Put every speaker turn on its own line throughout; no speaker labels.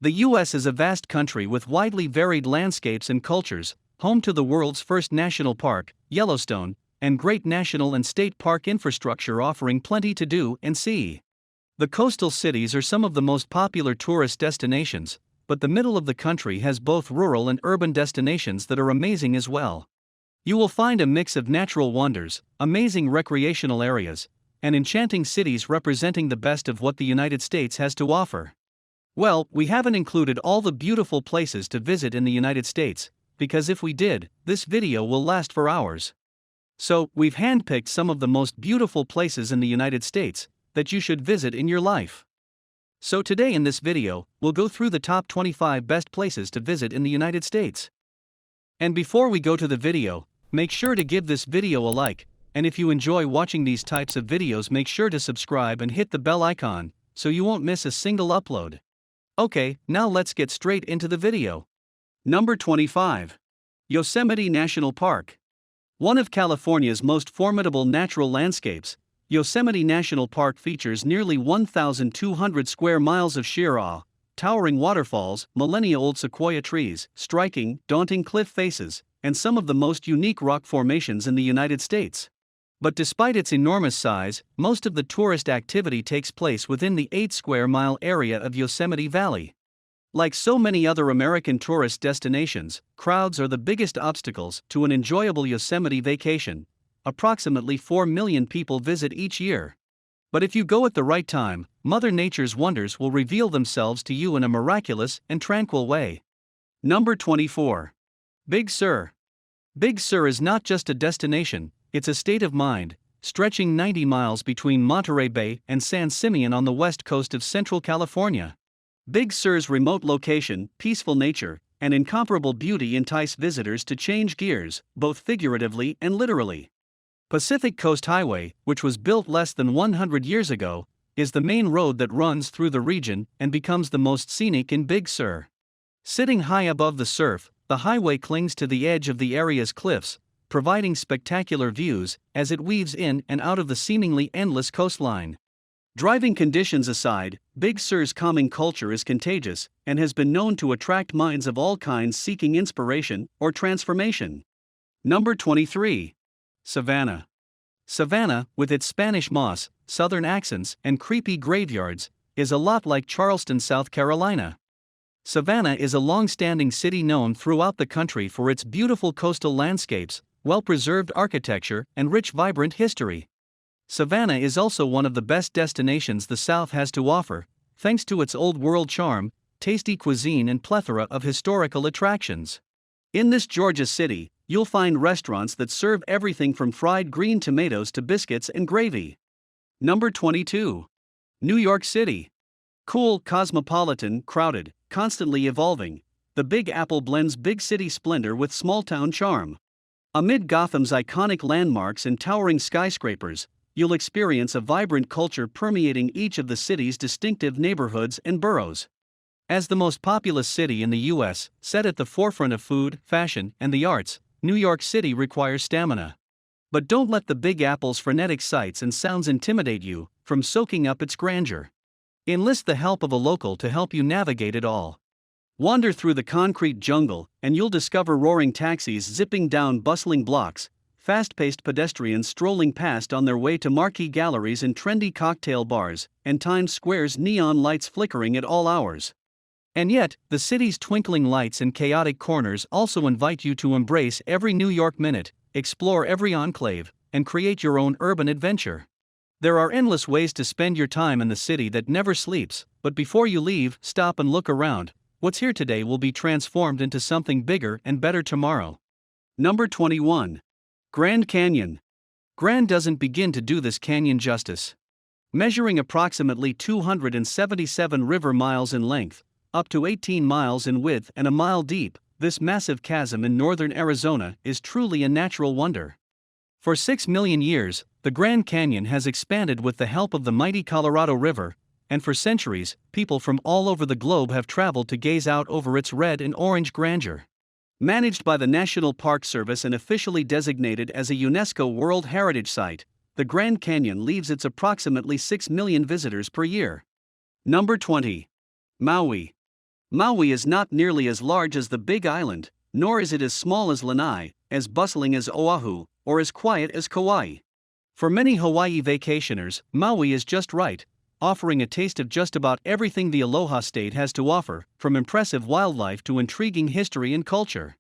The U.S. is a vast country with widely varied landscapes and cultures, home to the world's first national park, Yellowstone, and great national and state park infrastructure offering plenty to do and see. The coastal cities are some of the most popular tourist destinations, but the middle of the country has both rural and urban destinations that are amazing as well. You will find a mix of natural wonders, amazing recreational areas, and enchanting cities representing the best of what the United States has to offer. Well, we haven't included all the beautiful places to visit in the United States, because if we did, this video will last for hours. So, we've handpicked some of the most beautiful places in the United States that you should visit in your life. So today in this video, we'll go through the top 25 best places to visit in the United States. And before we go to the video, make sure to give this video a like, and if you enjoy watching these types of videos, make sure to subscribe and hit the bell icon, so you won't miss a single upload. Okay, now let's get straight into the video. Number 25. Yosemite National Park. One of California's most formidable natural landscapes, Yosemite National Park features nearly 1,200 square miles of sheer awe, towering waterfalls, millennia-old sequoia trees, striking, daunting cliff faces, and some of the most unique rock formations in the United States. But despite its enormous size, most of the tourist activity takes place within the 8-square-mile area of Yosemite Valley. Like so many other American tourist destinations, crowds are the biggest obstacles to an enjoyable Yosemite vacation. Approximately 4 million people visit each year. But if you go at the right time, Mother Nature's wonders will reveal themselves to you in a miraculous and tranquil way. Number 24. Big Sur. Big Sur is not just a destination, it's a state of mind, stretching 90 miles between Monterey Bay and San Simeon on the west coast of Central California. Big Sur's remote location, peaceful nature, and incomparable beauty entice visitors to change gears, both figuratively and literally. Pacific Coast Highway, which was built less than 100 years ago, is the main road that runs through the region and becomes the most scenic in Big Sur. Sitting high above the surf, the highway clings to the edge of the area's cliffs, providing spectacular views as it weaves in and out of the seemingly endless coastline. Driving conditions aside, Big Sur's calming culture is contagious and has been known to attract minds of all kinds seeking inspiration or transformation. Number 23. Savannah. Savannah, with its Spanish moss, southern accents, and creepy graveyards, is a lot like Charleston, South Carolina. Savannah is a long-standing city known throughout the country for its beautiful coastal landscapes, well-preserved architecture, and rich vibrant history. Savannah is also one of the best destinations the South has to offer, thanks to its old-world charm, tasty cuisine, and plethora of historical attractions. In this Georgia city, you'll find restaurants that serve everything from fried green tomatoes to biscuits and gravy. Number 22. New York City. Cool, cosmopolitan, crowded, constantly evolving, the Big Apple blends big city splendor with small-town charm. Amid Gotham's iconic landmarks and towering skyscrapers, you'll experience a vibrant culture permeating each of the city's distinctive neighborhoods and boroughs. As the most populous city in the U.S., set at the forefront of food, fashion, and the arts, New York City requires stamina. But don't let the Big Apple's frenetic sights and sounds intimidate you from soaking up its grandeur. Enlist the help of a local to help you navigate it all. Wander through the concrete jungle, and you'll discover roaring taxis zipping down bustling blocks, fast-paced pedestrians strolling past on their way to marquee galleries and trendy cocktail bars, and Times Square's neon lights flickering at all hours. And yet, the city's twinkling lights and chaotic corners also invite you to embrace every New York minute, explore every enclave, and create your own urban adventure. There are endless ways to spend your time in the city that never sleeps, but before you leave, stop and look around. What's here today will be transformed into something bigger and better tomorrow. Number 21. Grand Canyon. Grand doesn't begin to do this canyon justice. Measuring approximately 277 river miles in length, up to 18 miles in width and a mile deep, this massive chasm in northern Arizona is truly a natural wonder. For 6 million years, the Grand Canyon has expanded with the help of the mighty Colorado River, and for centuries, people from all over the globe have traveled to gaze out over its red and orange grandeur. Managed by the National Park Service and officially designated as a UNESCO World Heritage Site, the Grand Canyon leaves its approximately 6 million visitors per year. Number 20. Maui. Maui is not nearly as large as the Big Island, nor is it as small as Lanai, as bustling as Oahu, or as quiet as Kauai. For many Hawaii vacationers, Maui is just right, offering a taste of just about everything the Aloha State has to offer, from impressive wildlife to intriguing history and culture.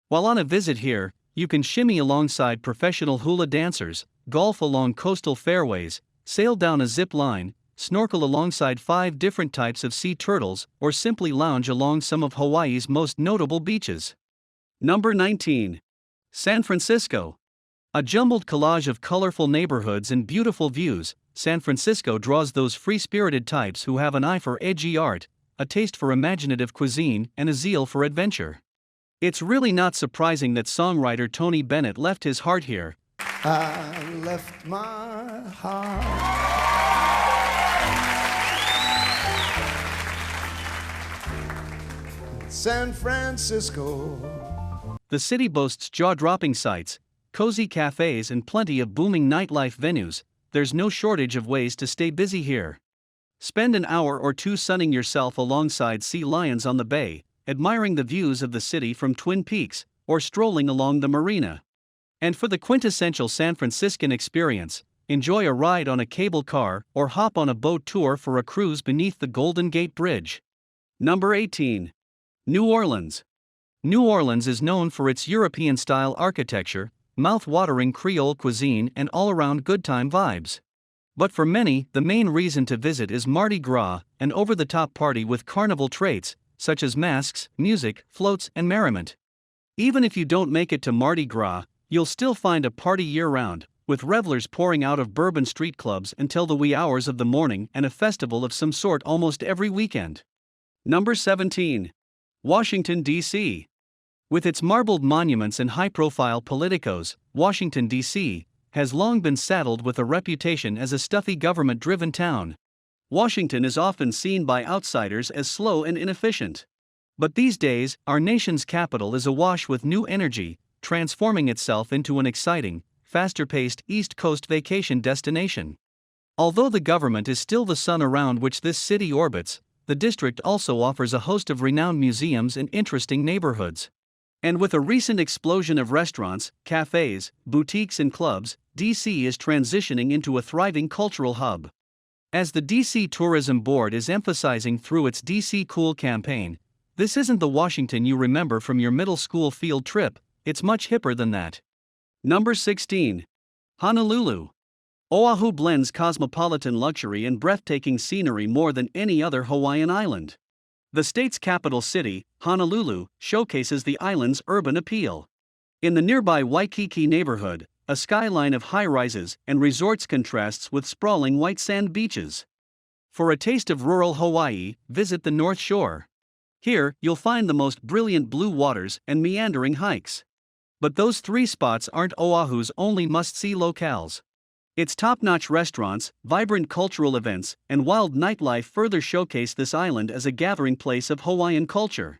While on a visit here, you can shimmy alongside professional hula dancers, golf along coastal fairways, sail down a zip line, snorkel alongside 5 different types of sea turtles, or simply lounge along some of Hawaii's most notable beaches. Number 19. San Francisco. A jumbled collage of colorful neighborhoods and beautiful views, San Francisco draws those free-spirited types who have an eye for edgy art, a taste for imaginative cuisine, and a zeal for adventure. It's really not surprising that songwriter Tony Bennett left his heart here.
I left my heart in San Francisco.
The city boasts jaw-dropping sights, cozy cafes, and plenty of booming nightlife venues. There's no shortage of ways to stay busy here. Spend an hour or two sunning yourself alongside sea lions on the bay, admiring the views of the city from Twin Peaks, or strolling along the marina. And for the quintessential San Franciscan experience, enjoy a ride on a cable car or hop on a boat tour for a cruise beneath the Golden Gate Bridge. Number 18. New Orleans. New Orleans is known for its European-style architecture, mouth-watering Creole cuisine, and all-around good-time vibes. But for many, the main reason to visit is Mardi Gras, an over-the-top party with carnival traits, such as masks, music, floats, and merriment. Even if you don't make it to Mardi Gras, you'll still find a party year-round, with revelers pouring out of bourbon street clubs until the wee hours of the morning, and a festival of some sort almost every weekend. Number 17. Washington, D.C. With its marbled monuments and high-profile politicos, Washington, D.C. has long been saddled with a reputation as a stuffy government-driven town. Washington is often seen by outsiders as slow and inefficient. But these days, our nation's capital is awash with new energy, transforming itself into an exciting, faster-paced East Coast vacation destination. Although the government is still the sun around which this city orbits, the district also offers a host of renowned museums and interesting neighborhoods. And with a recent explosion of restaurants, cafes, boutiques, and clubs, D.C. is transitioning into a thriving cultural hub. As the D.C. Tourism Board is emphasizing through its D.C. Cool campaign, this isn't the Washington you remember from your middle school field trip, it's much hipper than that. Number 16. Honolulu. Oahu blends cosmopolitan luxury and breathtaking scenery more than any other Hawaiian island. The state's capital city, Honolulu, showcases the island's urban appeal. In the nearby Waikiki neighborhood, a skyline of high-rises and resorts contrasts with sprawling white sand beaches. For a taste of rural Hawaii, visit the North Shore. Here, you'll find the most brilliant blue waters and meandering hikes. But those 3 spots aren't Oahu's only must-see locales. Its top-notch restaurants, vibrant cultural events, and wild nightlife further showcase this island as a gathering place of Hawaiian culture.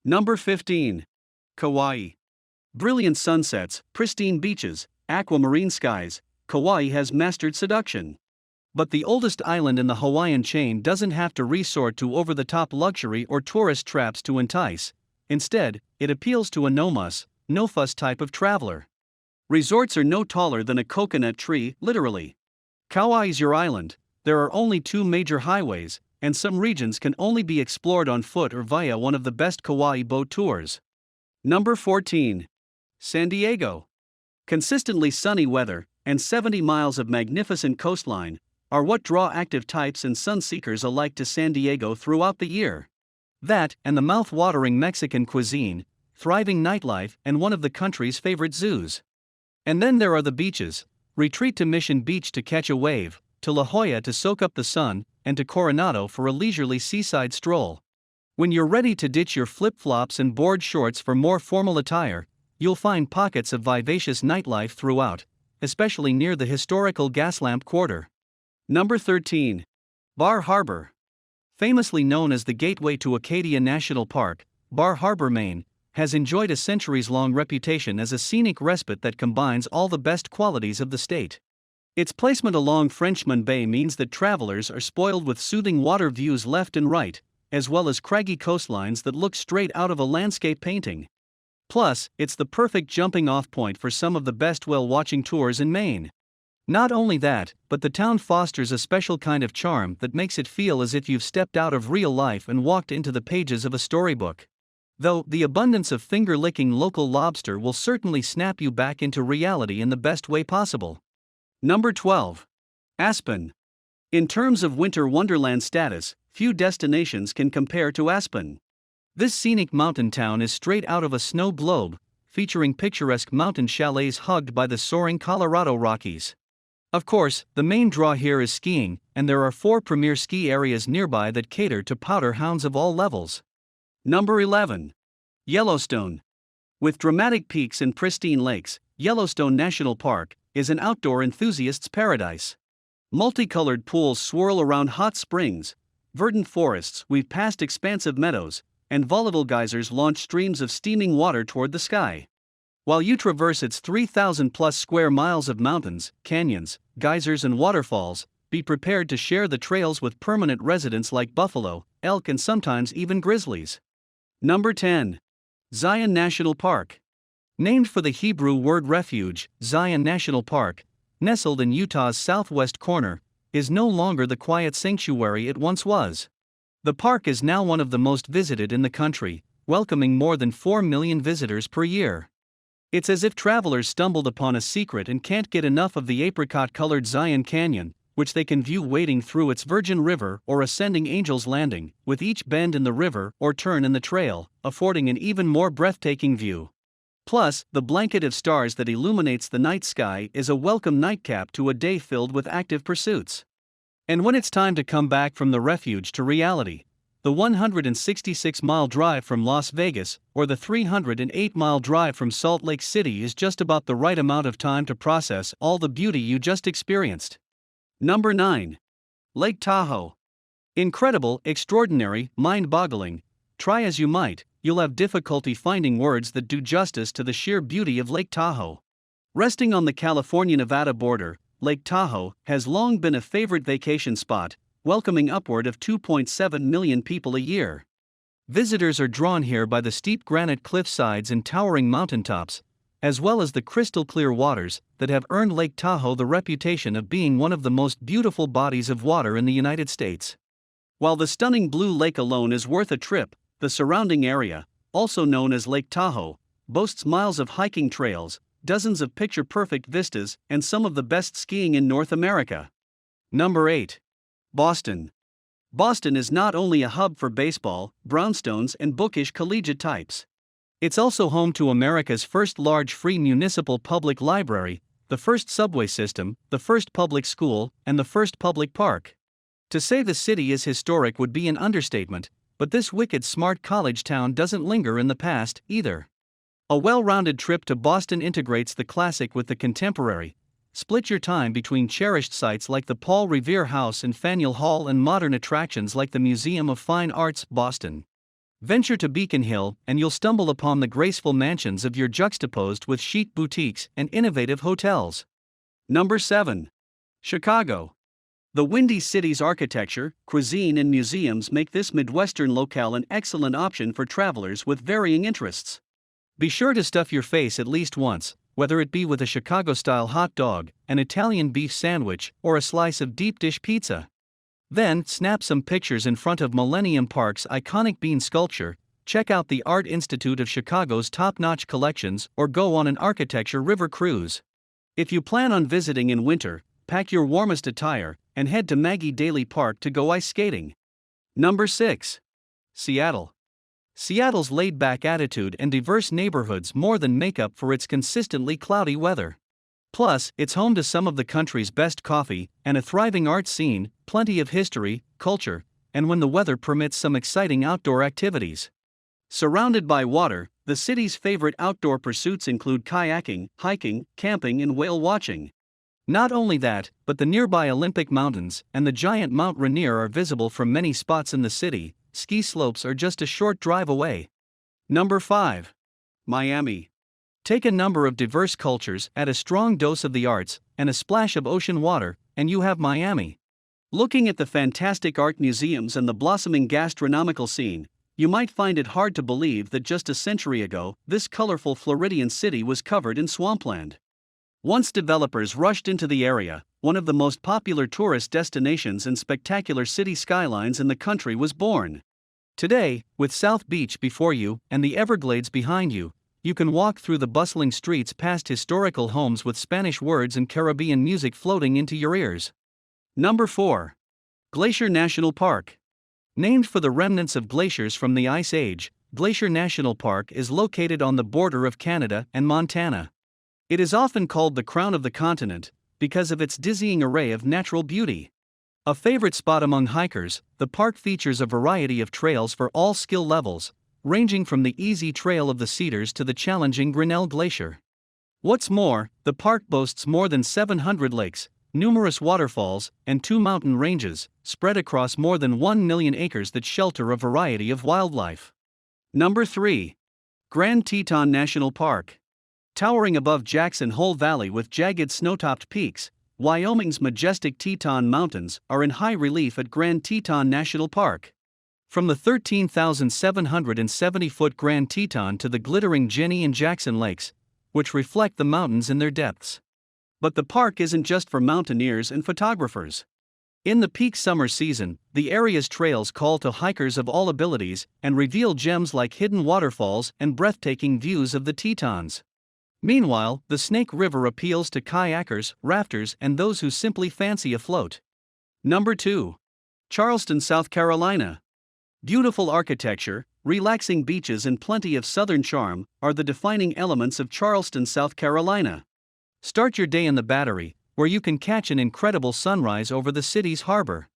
Number 15. Kauai. Brilliant sunsets, pristine beaches, aquamarine skies, Kauai has mastered seduction. But the oldest island in the Hawaiian chain doesn't have to resort to over-the-top luxury or tourist traps to entice. Instead, it appeals to a no-fuss type of traveler. Resorts are no taller than a coconut tree, literally. Kauai's your island. There are only 2 major highways, and some regions can only be explored on foot or via one of the best Kauai boat tours. Number 14. San Diego. Consistently sunny weather and 70 miles of magnificent coastline are what draw active types and sun-seekers alike to San Diego throughout the year. That, and the mouth-watering Mexican cuisine, thriving nightlife, and one of the country's favorite zoos. And then there are the beaches. Retreat to Mission Beach to catch a wave, to La Jolla to soak up the sun, and to Coronado for a leisurely seaside stroll. When you're ready to ditch your flip-flops and board shorts for more formal attire, you'll find pockets of vivacious nightlife throughout, especially near the historical Gaslamp Quarter. Number 13. Bar Harbor. Famously known as the gateway to Acadia National Park, Bar Harbor, Maine, has enjoyed a centuries-long reputation as a scenic respite that combines all the best qualities of the state. Its placement along Frenchman Bay means that travelers are spoiled with soothing water views left and right, as well as craggy coastlines that look straight out of a landscape painting. Plus, it's the perfect jumping-off point for some of the best whale-watching tours in Maine. Not only that, but the town fosters a special kind of charm that makes it feel as if you've stepped out of real life and walked into the pages of a storybook. Though, the abundance of finger-licking local lobster will certainly snap you back into reality in the best way possible. Number 12. Aspen. In terms of winter wonderland status, few destinations can compare to Aspen. This scenic mountain town is straight out of a snow globe, featuring picturesque mountain chalets hugged by the soaring Colorado Rockies. Of course, the main draw here is skiing, and there are 4 premier ski areas nearby that cater to powder hounds of all levels. Number 11. Yellowstone. With dramatic peaks and pristine lakes, Yellowstone National Park is an outdoor enthusiast's paradise. Multicolored pools swirl around hot springs, verdant forests weave past expansive meadows, and volatile geysers launch streams of steaming water toward the sky. While you traverse its 3,000-plus square miles of mountains, canyons, geysers and waterfalls, be prepared to share the trails with permanent residents like buffalo, elk and sometimes even grizzlies. Number 10. Zion National Park. Named for the Hebrew word refuge, Zion National Park, nestled in Utah's southwest corner, is no longer the quiet sanctuary it once was. The park is now one of the most visited in the country, welcoming more than 4 million visitors per year. It's as if travelers stumbled upon a secret and can't get enough of the apricot-colored Zion Canyon, which they can view wading through its Virgin River or ascending Angel's Landing, with each bend in the river or turn in the trail, affording an even more breathtaking view. Plus, the blanket of stars that illuminates the night sky is a welcome nightcap to a day filled with active pursuits. And when it's time to come back from the refuge to reality, the 166-mile drive from Las Vegas or the 308-mile drive from Salt Lake City is just about the right amount of time to process all the beauty you just experienced. Number 9. Lake Tahoe. Incredible, extraordinary, mind-boggling. Try as you might, you'll have difficulty finding words that do justice to the sheer beauty of Lake Tahoe. Resting on the California-Nevada border, Lake Tahoe has long been a favorite vacation spot, welcoming upward of 2.7 million people a year. Visitors are drawn here by the steep granite cliffsides and towering mountaintops, as well as the crystal-clear waters that have earned Lake Tahoe the reputation of being one of the most beautiful bodies of water in the United States. While the stunning blue lake alone is worth a trip, the surrounding area, also known as Lake Tahoe, boasts miles of hiking trails, dozens of picture-perfect vistas, and some of the best skiing in North America. Number 8. Boston. Boston is not only a hub for baseball, brownstones, and bookish collegiate types. It's also home to America's first large free municipal public library, the first subway system, the first public school, and the first public park. To say the city is historic would be an understatement, but this wicked smart college town doesn't linger in the past, either. A well-rounded trip to Boston integrates the classic with the contemporary. Split your time between cherished sites like the Paul Revere House in Faneuil Hall and modern attractions like the Museum of Fine Arts, Boston. Venture to Beacon Hill and you'll stumble upon the graceful mansions of your juxtaposed with chic boutiques and innovative hotels. Number 7. Chicago. The Windy City's architecture, cuisine and museums make this Midwestern locale an excellent option for travelers with varying interests. Be sure to stuff your face at least once, whether it be with a Chicago-style hot dog, an Italian beef sandwich, or a slice of deep-dish pizza. Then, snap some pictures in front of Millennium Park's iconic bean sculpture, check out the Art Institute of Chicago's top-notch collections, or go on an architecture river cruise. If you plan on visiting in winter, pack your warmest attire, and head to Maggie Daley Park to go ice skating. Number 6. Seattle. Seattle's laid-back attitude and diverse neighborhoods more than make up for its consistently cloudy weather. Plus, it's home to some of the country's best coffee, and a thriving art scene, plenty of history, culture, and when the weather permits some exciting outdoor activities. Surrounded by water, the city's favorite outdoor pursuits include kayaking, hiking, camping, and whale watching. Not only that, but the nearby Olympic Mountains and the giant Mount Rainier are visible from many spots in the city. Ski slopes are just a short drive away. Number 5. Miami. Take a number of diverse cultures, add a strong dose of the arts, and a splash of ocean water, and you have Miami. Looking at the fantastic art museums and the blossoming gastronomical scene, you might find it hard to believe that just a century ago, this colorful Floridian city was covered in swampland. Once developers rushed into the area, one of the most popular tourist destinations and spectacular city skylines in the country was born. Today, with South Beach before you and the Everglades behind you, you can walk through the bustling streets past historical homes with Spanish words and Caribbean music floating into your ears. Number 4. Glacier National Park. Named for the remnants of glaciers from the Ice Age, Glacier National Park is located on the border of Canada and Montana. It is often called the crown of the continent because of its dizzying array of natural beauty. A favorite spot among hikers, the park features a variety of trails for all skill levels, ranging from the easy trail of the Cedars to the challenging Grinnell Glacier. What's more, the park boasts more than 700 lakes, numerous waterfalls, and 2 mountain ranges, spread across more than 1 million acres that shelter a variety of wildlife. Number 3. Grand Teton National Park. Towering above Jackson Hole Valley with jagged snow-topped peaks, Wyoming's majestic Teton Mountains are in high relief at Grand Teton National Park. From the 13,770-foot Grand Teton to the glittering Jenny and Jackson Lakes, which reflect the mountains in their depths. But the park isn't just for mountaineers and photographers. In the peak summer season, the area's trails call to hikers of all abilities and reveal gems like hidden waterfalls and breathtaking views of the Tetons. Meanwhile, the Snake River appeals to kayakers, rafters, and those who simply fancy a float. Number 2. Charleston, South Carolina. Beautiful architecture, relaxing beaches, and plenty of southern charm are the defining elements of Charleston, South Carolina. Start your day in the Battery, where you can catch an incredible sunrise over the city's harbor.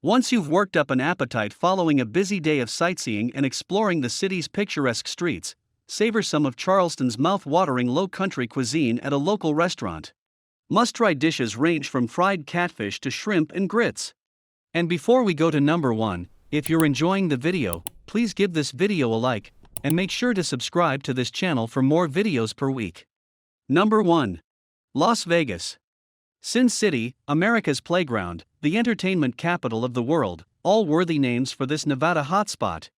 Once you've worked up an appetite following a busy day of sightseeing and exploring the city's picturesque streets, savor some of Charleston's mouth-watering low-country cuisine at a local restaurant. Must-try dishes range from fried catfish to shrimp and grits. And before we go to number 1, if you're enjoying the video, please give this video a like, and make sure to subscribe to this channel for more videos per week. Number 1. Las Vegas. Sin City, America's playground, the entertainment capital of the world, all worthy names for this Nevada hotspot.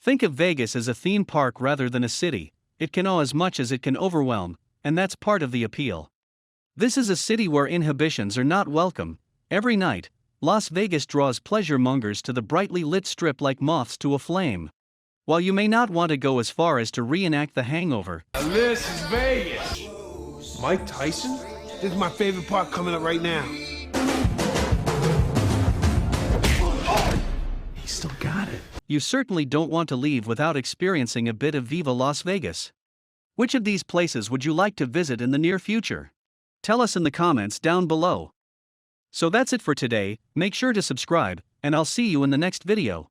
Think of Vegas as a theme park rather than a city. It can awe as much as it can overwhelm, and that's part of the appeal. This is a city where inhibitions are not welcome. Every night, Las Vegas draws pleasure mongers to the brightly lit strip like moths to a flame. While you may not want to go as far as to reenact The Hangover,
this is Vegas. Mike Tyson? This is my favorite part coming up right now. He still got it.
You certainly don't want to leave without experiencing a bit of Viva Las Vegas. Which of these places would you like to visit in the near future? Tell us in the comments down below. So that's it for today. Make sure to subscribe, and I'll see you in the next video.